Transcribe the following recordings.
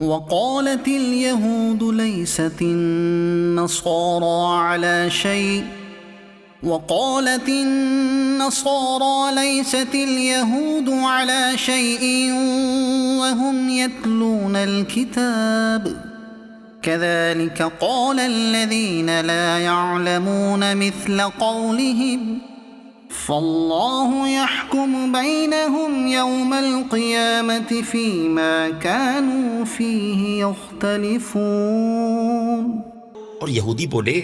وقالت اليهود ليست النصارى على شيء وقالت النصارى ليست اليهود على شيء وهم يتلون الكتاب كذلك قال الذين لا يعلمون مثل قولهم فالله يحكم بينهم يوم القيامة فيما كانوا فيه يختلفون۔ اور یہودی بولے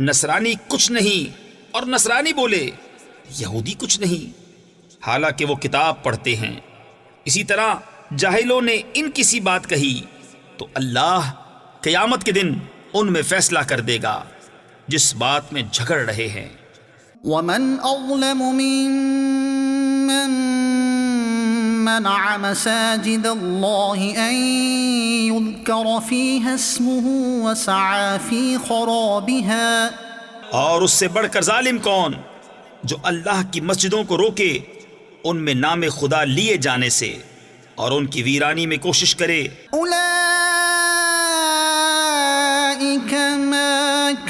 نصرانی کچھ نہیں، اور نصرانی بولے یہودی کچھ نہیں، حالانکہ وہ کتاب پڑھتے ہیں۔ اسی طرح جاہلوں نے ان کسی بات کہی تو اللہ قیامت کے دن ان میں فیصلہ کر دے گا جس بات میں جھگڑ رہے ہیں۔ ومن أظلم ممن منع مساجد الله أن يذكر فيها اسمه وسعى في خرابها، اور اس سے بڑھ کر ظالم کون جو اللہ کی مسجدوں کو روکے ان میں نام خدا لیے جانے سے اور ان کی ویرانی میں کوشش کرے۔ أولئك ما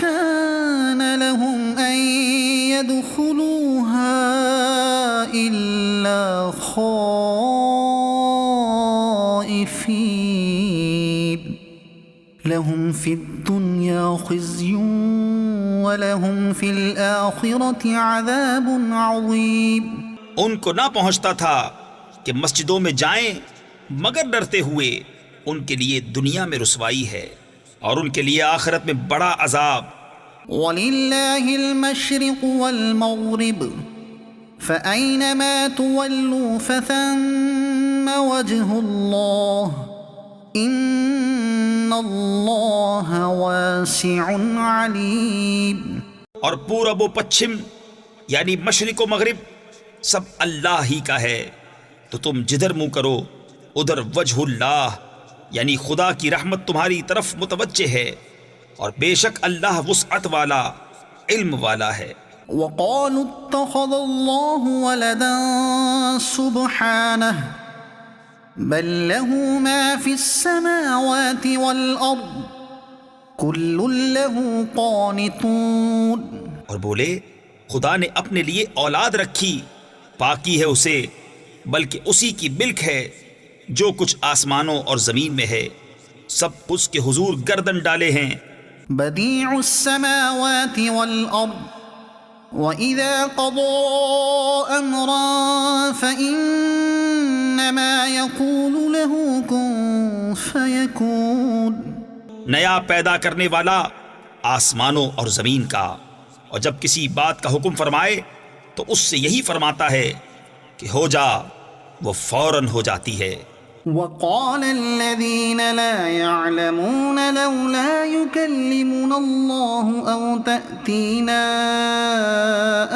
كان لهم أن يدخلوها إلا خائفين لهم في الدنيا خزي وَلَهُمْ فِي الْآخِرَةِ عَذَابٌ عَظِيمٌ۔ ان کو نہ پہنچتا تھا کہ مسجدوں میں جائیں مگر ڈرتے ہوئے، ان کے لیے دنیا میں رسوائی ہے اور ان کے لیے آخرت میں بڑا عذاب۔ وَلِلَّهِ الْمَشْرِقُ وَالْمَغْرِبُ فَأَيْنَمَا تُوَلُّوا فَثَمَّ وَجْهُ اللَّهِ إِنَّ اللَّهَ وَاسِعٌ عَلِيمٌ۔ اور پورب و پچھم یعنی مشرق و مغرب سب اللہ ہی کا ہے، تو تم جدھر منہ کرو ادھر وجہ اللہ یعنی خدا کی رحمت تمہاری طرف متوجہ ہے، اور بے شک اللہ وسعت والا علم والا ہے۔ وقالوا اتخذ الله ولدا سبحانه بل له ما في السماوات والأرض كل له قانتون۔ اور بولے خدا نے اپنے لیے اولاد رکھی، پاکی ہے اسے، بلکہ اسی کی ملک ہے جو کچھ آسمانوں اور زمین میں ہے، سب اس کے حضور گردن ڈالے ہیں۔ بدیع السماوات والأرض وَإِذَا قَضَى أَمْرًا فَإِنَّمَا يَقُولُ لَهُ كُن فَيَكُونُ۔ نیا پیدا کرنے والا آسمانوں اور زمین کا، اور جب کسی بات کا حکم فرمائے تو اس سے یہی فرماتا ہے کہ ہو جا، وہ فوراً ہو جاتی ہے۔ وقال الذين لا يعلمون لولا يكلمنا الله أو تأتينا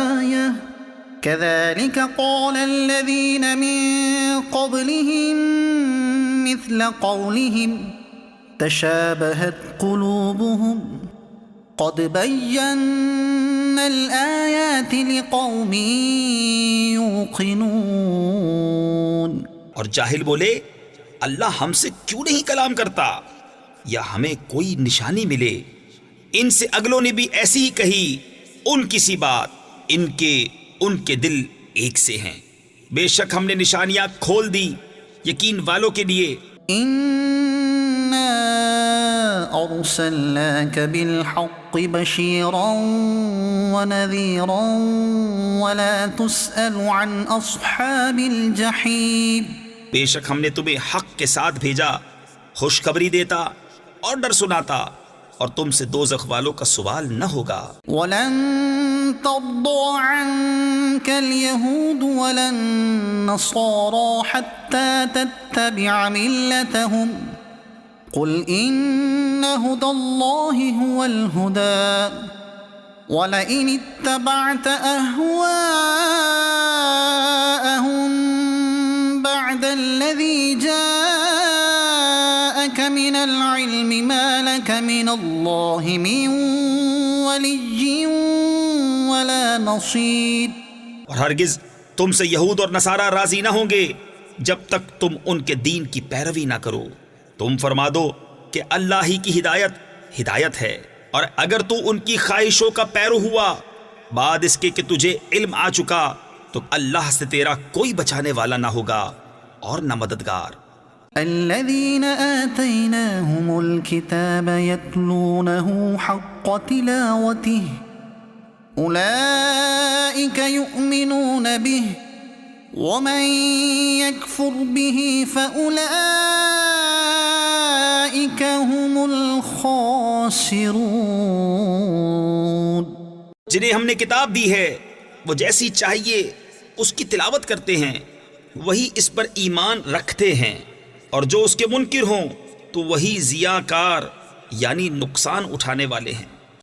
آية كذلك قال الذين من قبلهم مثل قولهم تشابهت قلوبهم قد بينا الآيات لقوم يوقنون۔ اور جاہل بولے اللہ ہم سے کیوں نہیں کلام کرتا، یا ہمیں کوئی نشانی ملے۔ ان سے اگلوں نے بھی ایسی ہی کہی، ان کی سی بات، ان کے دل ایک سے ہیں۔ بے شک ہم نے نشانیاں کھول دی یقین والوں کے لیے۔ إِنَّا أَرْسَلْنَاكَ بِالْحَقِّ بَشِيرًا وَنَذِيرًا وَلَا تُسْأَلُ عَنْ أَصْحَابِ الْجَحِيمِ۔ بے شک ہم نے تمہیں حق کے ساتھ بھیجا، خوشخبری دیتا اور ڈر سناتا، اور تم سے دوزخ والوں کا سوال نہ ہوگا۔ وَلَن تَرْضَىٰ عَنكَ الْيَهُودُ وَلَا النَّصَارَىٰ حَتَّىٰ تَتَّبِعَ مِلَّتَهُمْ قُلْ إِنَّ هُدَى اللَّهِ هُوَ الْهُدَىٰ وَلَئِنِ اتَّبَعْتَ أَهْوَاءَهُم بعد الذي جاءك من العلم ما لك من الله من ولي ولا نصير۔ اور ہرگز تم سے یہود اور نصارہ راضی نہ ہوں گے جب تک تم ان کے دین کی پیروی نہ کرو، تم فرما دو کہ اللہ ہی کی ہدایت ہدایت ہے، اور اگر تو ان کی خواہشوں کا پیرو ہوا بعد اس کے کہ تجھے علم آ چکا تو اللہ سے تیرا کوئی بچانے والا نہ ہوگا اور نہ مددگار۔ الذين آتيناهم الكتاب يتلونه حق تلاوته أولئك يؤمنون به ومن يكفر به فأولئك هم الخاسرون۔ جنہیں ہم نے کتاب دی ہے وہ جیسی چاہیے اس کی تلاوت کرتے ہیں، وہی اس پر ایمان رکھتے ہیں، اور جو اس کے منکر ہوں تو وہی ضیاء کار یعنی نقصان اٹھانے والے ہیں۔